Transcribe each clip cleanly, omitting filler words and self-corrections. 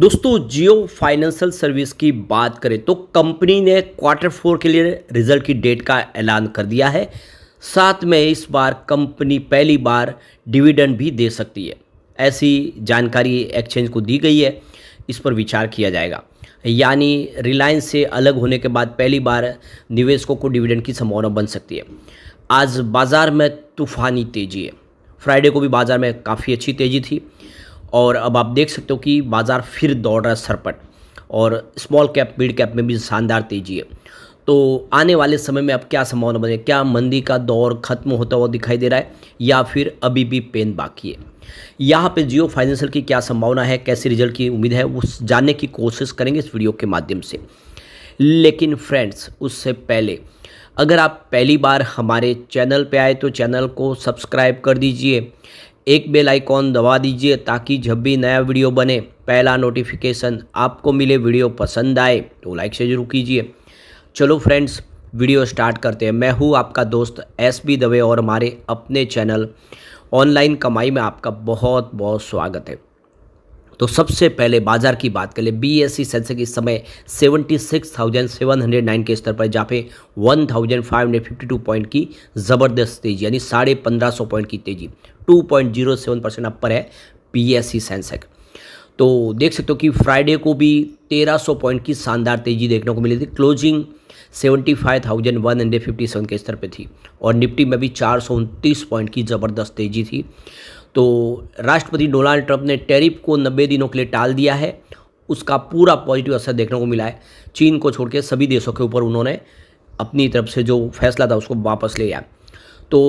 दोस्तों जियो financial service की बात करें तो कंपनी ने क्वार्टर फोर के लिए रिजल्ट की डेट का ऐलान कर दिया है। साथ में इस बार कंपनी पहली बार डिविडेंड भी दे सकती है, ऐसी जानकारी एक्सचेंज को दी गई है। इस पर विचार किया जाएगा, यानी रिलायंस से अलग होने के बाद पहली बार निवेशकों को डिविडेंड की संभावना बन सकती है। आज बाज़ार में तूफ़ानी तेज़ी है। फ्राइडे को भी बाज़ार में काफ़ी अच्छी तेज़ी थी और अब आप देख सकते हो कि बाज़ार फिर दौड़ रहा है सरपट, और स्मॉल कैप मिड कैप में भी शानदार तेज़ी है। तो आने वाले समय में अब क्या संभावना बने, क्या मंदी का दौर ख़त्म होता हुआ दिखाई दे रहा है या फिर अभी भी पेन बाकी है? यहाँ पे जियो फाइनेंशियल की क्या संभावना है, कैसे रिजल्ट की उम्मीद है, उस जानने की कोशिश करेंगे इस वीडियो के माध्यम से। लेकिन फ्रेंड्स, उससे पहले अगर आप पहली बार हमारे चैनल पे आए तो चैनल को सब्सक्राइब कर दीजिए, एक बेल आइकॉन दबा दीजिए ताकि जब भी नया वीडियो बने पहला नोटिफिकेशन आपको मिले। वीडियो पसंद आए तो लाइक से जरूर कीजिए। चलो फ्रेंड्स, वीडियो स्टार्ट करते हैं। मैं हूँ आपका दोस्त SB दवे और हमारे अपने चैनल ऑनलाइन कमाई में आपका बहुत बहुत स्वागत है। तो सबसे पहले बाजार की बात करें, BSE सेंसेक्स इस समय 76,709 के स्तर पर, जहाँ पे 1,552 पॉइंट की ज़बरदस्त तेजी यानी 1550 पॉइंट की तेजी 2.07% अपर है BSE सेंसेक्स। तो देख सकते हो कि फ्राइडे को भी 1300 पॉइंट की शानदार तेजी देखने को मिली थी। क्लोजिंग 75,157 के स्तर पे थी और निफ्टी में भी 429 पॉइंट की ज़बरदस्त तेजी थी। तो राष्ट्रपति डोनाल्ड ट्रंप ने टैरिफ को 90 दिनों के लिए टाल दिया है। उसका पूरा पॉजिटिव असर देखने को मिला है। चीन को छोड़ के सभी देशों के ऊपर उन्होंने अपनी तरफ से जो फैसला था उसको वापस ले लिया। तो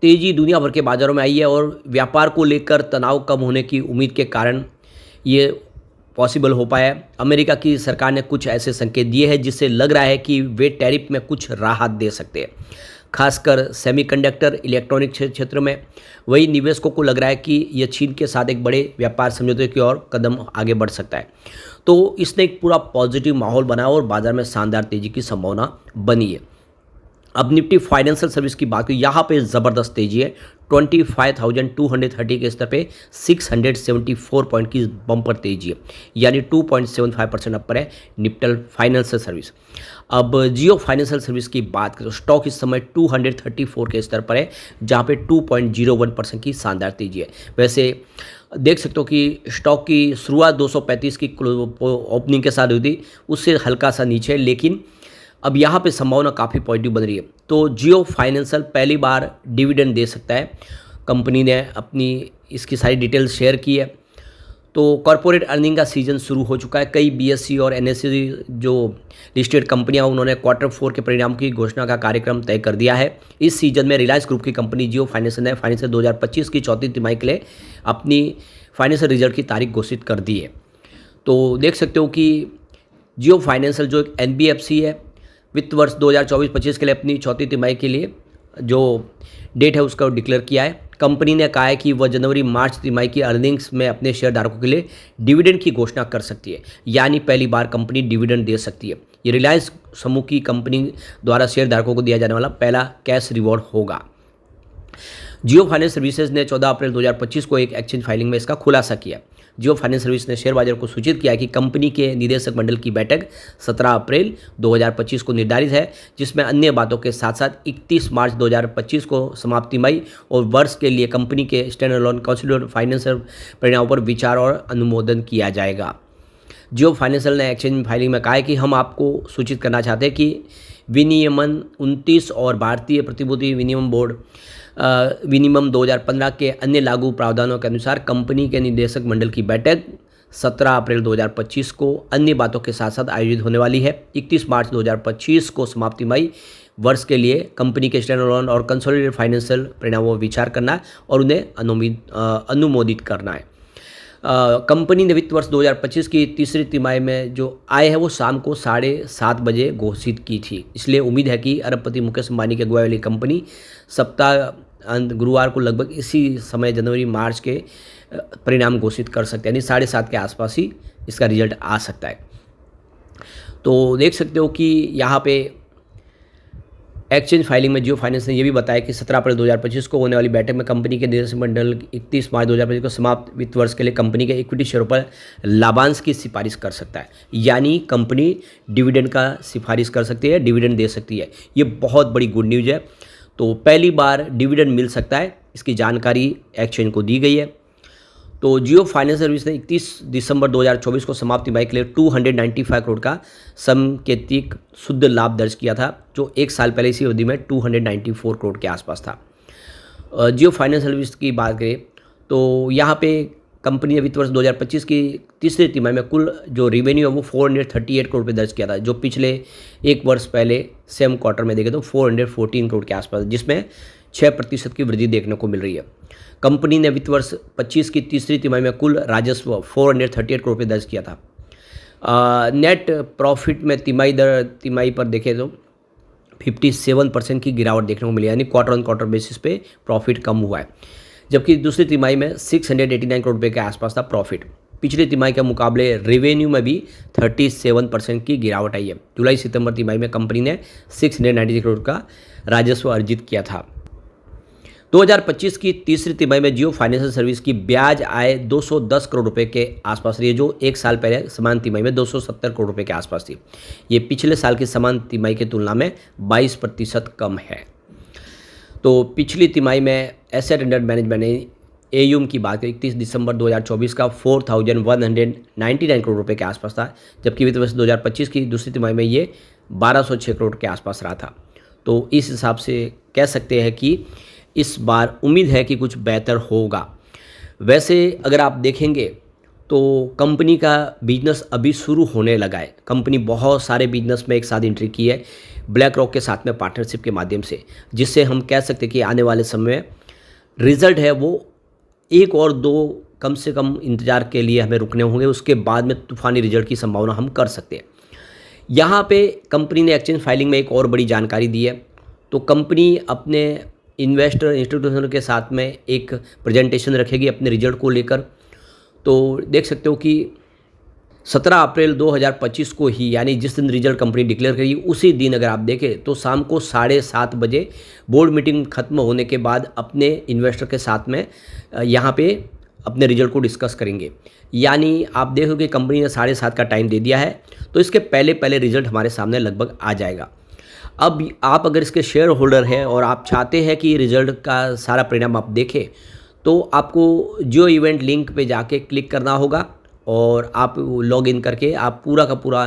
तेज़ी दुनिया भर के बाज़ारों में आई है और व्यापार को लेकर तनाव कम होने की उम्मीद के कारण ये पॉसिबल हो पाया है। अमेरिका की सरकार ने कुछ ऐसे संकेत दिए हैं जिससे लग रहा है कि वे टैरिफ में कुछ राहत दे सकते हैं, खासकर सेमीकंडक्टर इलेक्ट्रॉनिक क्षेत्र में। वही निवेशकों को लग रहा है कि यह चीन के साथ एक बड़े व्यापार समझौते की ओर कदम आगे बढ़ सकता है। तो इसने एक पूरा पॉजिटिव माहौल बनाया और बाजार में शानदार तेजी की संभावना बनी है। अब निफ्टी फाइनेंशियल सर्विस की बात करें, यहाँ पे ज़बरदस्त तेजी है। 25,230 के स्तर पे 674 पॉइंट की बम्पर तेजी है, यानी 2.75% अपर है निफ्टी फाइनेंशियल सर्विस। अब जियो फाइनेंशियल सर्विस की बात करें तो स्टॉक इस समय 234 के स्तर पर है, जहाँ पे 2.01% की शानदार तेजी है। वैसे देख सकते हो कि स्टॉक की शुरुआत 235 की ओपनिंग के साथ हुई थी, उससे हल्का सा नीचे है, लेकिन अब यहाँ पे संभावना काफ़ी पॉजिटिव बन रही है। तो जियो फाइनेंशियल पहली बार डिविडेंड दे सकता है। कंपनी ने अपनी इसकी सारी डिटेल्स शेयर की है। तो कॉरपोरेट अर्निंग का सीजन शुरू हो चुका है। कई BSE और NSE जो लिस्टेड कंपनियां उन्होंने क्वार्टर फोर के परिणाम की घोषणा का कार्यक्रम तय कर दिया है। इस सीजन में रिलायंस ग्रुप की कंपनी जियो फाइनेंशियल ने फाइनेंशियल 2025 की चौथी तिमाही के लिए अपनी फाइनेंशियल रिजल्ट की तारीख घोषित कर दी है। तो देख सकते हो कि जियो फाइनेंशियल जो एक NBFC है, वित्त वर्ष 2024-25 के लिए अपनी चौथी तिमाही के लिए जो डेट है उसका डिक्लेयर किया है। कंपनी ने कहा है कि वह जनवरी-मार्च तिमाही की अर्निंग्स में अपने शेयरधारकों के लिए डिविडेंड की घोषणा कर सकती है, यानी पहली बार कंपनी डिविडेंड दे सकती है। ये रिलायंस समूह की कंपनी द्वारा शेयरधारकों को दिया जाने वाला पहला कैश रिवॉर्ड होगा। जियो फाइनेंस सर्विसेज ने 14 अप्रैल 2025 को एक एक्सचेंज फाइलिंग में इसका खुलासा किया। जियो फाइनेंस सर्विस ने शेयर बाजार को सूचित किया कि कंपनी के निदेशक मंडल की बैठक 17 अप्रैल 2025 को निर्धारित है, जिसमें अन्य बातों के साथ साथ 31 मार्च 2025 को समाप्तिमई और वर्ष के लिए कंपनी के स्टैंडअलोन कंसोलिडेटेड फाइनेंशियल परिणामों पर विचार और अनुमोदन किया जाएगा। जियो फाइनेंशियल ने एक्सचेंज फाइलिंग में कहा है कि हम आपको सूचित करना चाहते हैं कि विनियमन 29 और भारतीय प्रतिभूति विनियमन बोर्ड विनियमन 2015 के अन्य लागू प्रावधानों के अनुसार कंपनी के निदेशक मंडल की बैठक 17 अप्रैल 2025 को अन्य बातों के साथ साथ आयोजित होने वाली है। 31 मार्च 2025 को समाप्तिमई वर्ष के लिए कंपनी के स्टैंडअलोन और कंसोलिडेटेड फाइनेंशियल परिणामों पर विचार करना है और उन्हें अनुमोदित करना है। कंपनी ने वित्त वर्ष 2025 की तीसरी तिमाही में जो आय है वो शाम को 7:30 बजे घोषित की थी। इसलिए उम्मीद है कि अरबपति मुकेश अंबानी की अगुवाई वाली कंपनी सप्ताह गुरुवार को लगभग इसी समय जनवरी-मार्च के परिणाम घोषित कर सकते हैं, यानी 7:30 के आसपास ही इसका रिजल्ट आ सकता है। तो देख सकते हो कि यहाँ पे एक्सचेंज फाइलिंग में जियो फाइनेंस ने यह भी बताया कि 17 अप्रैल 2025 को होने वाली बैठक में कंपनी के निदेशक मंडल 31 मार्च 2025 को समाप्त वित्त वर्ष के लिए कंपनी के इक्विटी शेयरों पर लाभांश की सिफारिश कर सकता है। यानी कंपनी डिविडेंड का सिफारिश कर सकती है, डिविडेंड दे सकती है। ये बहुत बड़ी गुड न्यूज़ है। तो पहली बार डिविडेंड मिल सकता है, इसकी जानकारी एक्सचेंज को दी गई है। तो जियो फाइनेंस सर्विस ने 31 दिसंबर 2024 को समाप्त तिमाही के लिए 295 करोड़ का सांकेतिक शुद्ध लाभ दर्ज किया था, जो एक साल पहले इसी अवधि में 294 करोड़ के आसपास था। जियो फाइनेंस सर्विस की बात करें तो यहाँ पे कंपनी ने वित्त वर्ष 2025 की तीसरी तिमाही में कुल जो रेवेन्यू है वो 438 करोड़ पे दर्ज किया था, जो पिछले एक वर्ष पहले सेम क्वार्टर में देखें तो 414 करोड़ के आसपास, जिसमें 6% की वृद्धि देखने को मिल रही है। कंपनी ने वित्त वर्ष 25 की तीसरी तिमाही में कुल राजस्व 438 करोड़ पे दर्ज किया था। नेट प्रॉफिट में तिमाही पर देखें तो 57% की गिरावट देखने को मिली, यानी क्वार्टर ऑन क्वार्टर बेसिस पे प्रॉफिट कम हुआ है। जबकि दूसरी तिमाही में 689 करोड़ रुपये के आसपास था प्रॉफिट। पिछली तिमाही के मुकाबले रेवेन्यू में भी 37% की गिरावट आई है। जुलाई सितंबर तिमाही में कंपनी ने 693 करोड़ का राजस्व अर्जित किया था। 2025 की तीसरी तिमाही में जियो फाइनेंशियल सर्विस की ब्याज आय 210 करोड़ रुपए के आसपास रही है, जो एक साल पहले समान तिमाही में 270 करोड़ रुपए के आसपास थी। ये पिछले साल की समान तिमाही की तुलना में 22% कम है। तो पिछली तिमाही में एसेट अंडर मैनेजमेंट एयूम की बात करें 31 दिसंबर 2024 का 4199 करोड़ रुपए के आसपास था, जबकि वित्त वर्ष 2025 की दूसरी तिमाही में ये 1206 करोड़ के आसपास रहा था। तो इस हिसाब से कह सकते हैं कि इस बार उम्मीद है कि कुछ बेहतर होगा। वैसे अगर आप देखेंगे तो कंपनी का बिजनेस अभी शुरू होने लगा है। कंपनी बहुत सारे बिजनेस में एक साथ एंट्री की है ब्लैक रॉक के साथ में पार्टनरशिप के माध्यम से, जिससे हम कह सकते हैं कि आने वाले समय में रिजल्ट है वो एक और दो कम से कम इंतज़ार के लिए हमें रुकने होंगे, उसके बाद में तूफानी रिजल्ट की संभावना हम कर सकते हैं। यहाँ पे कंपनी ने एक्सचेंज फाइलिंग में एक और बड़ी जानकारी दी है। तो कंपनी अपने इन्वेस्टर इंस्टीट्यूशन के साथ में एक प्रेजेंटेशन रखेगी अपने रिजल्ट को लेकर। तो देख सकते हो कि 17 अप्रैल 2025 को ही, यानी जिस दिन रिजल्ट कंपनी डिक्लेयर करेगी उसी दिन अगर आप देखें तो शाम को 7:30 बजे बोर्ड मीटिंग खत्म होने के बाद अपने इन्वेस्टर के साथ में यहाँ पे अपने रिजल्ट को डिस्कस करेंगे। यानी आप देखोगे कंपनी ने 7:30 का टाइम दे दिया है, तो इसके पहले रिजल्ट हमारे सामने लगभग आ जाएगा। अब आप अगर इसके शेयर होल्डर हैं और आप चाहते हैं कि रिजल्ट का सारा परिणाम आप देखें, तो आपको जियो इवेंट लिंक पे जाके क्लिक करना होगा और आप लॉग इन करके आप पूरा का पूरा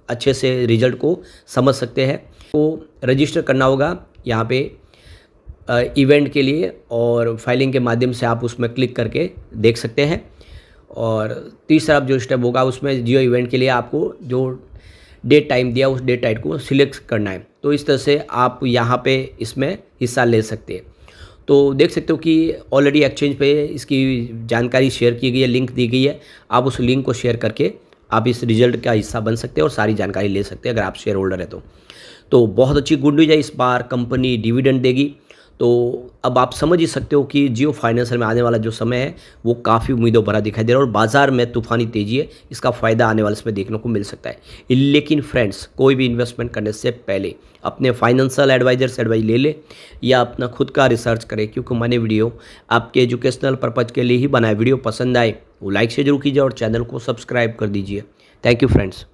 अच्छे से रिजल्ट को समझ सकते हैं। तो रजिस्टर करना होगा यहाँ पे इवेंट के लिए, और फाइलिंग के माध्यम से आप उसमें क्लिक करके देख सकते हैं। और तीसरा जो स्टेप होगा उसमें जियो इवेंट के लिए आपको जो डेट टाइम दिया उस डेट टाइम को सिलेक्ट करना है। तो इस तरह से आप यहाँ पे इसमें हिस्सा ले सकते हैं। तो देख सकते हो कि ऑलरेडी एक्सचेंज पे इसकी जानकारी शेयर की गई है, लिंक दी गई है। आप उस लिंक को शेयर करके आप इस रिजल्ट का हिस्सा बन सकते हैं और सारी जानकारी ले सकते हैं अगर आप शेयर होल्डर है तो बहुत अच्छी गुड न्यूज़ है। इस बार कंपनी डिविडेंड देगी। तो अब आप समझ ही सकते हो कि जियो फाइनेंशियल में आने वाला जो समय है वो काफ़ी उम्मीदों भरा दिखाई दे रहा है और बाज़ार में तूफानी तेज़ी है, इसका फ़ायदा आने वाले समय देखने को मिल सकता है। लेकिन फ्रेंड्स, कोई भी इन्वेस्टमेंट करने से पहले अपने फाइनेंशियल एडवाइज़र से एडवाइस ले ले या अपना खुद का रिसर्च करें, क्योंकि मैंने वीडियो आपके एजुकेशनल पर्पज़ के लिए ही बनाया। वीडियो पसंद आए वो लाइक से जरूर कीजिए और चैनल को सब्सक्राइब कर दीजिए। Thank you friends.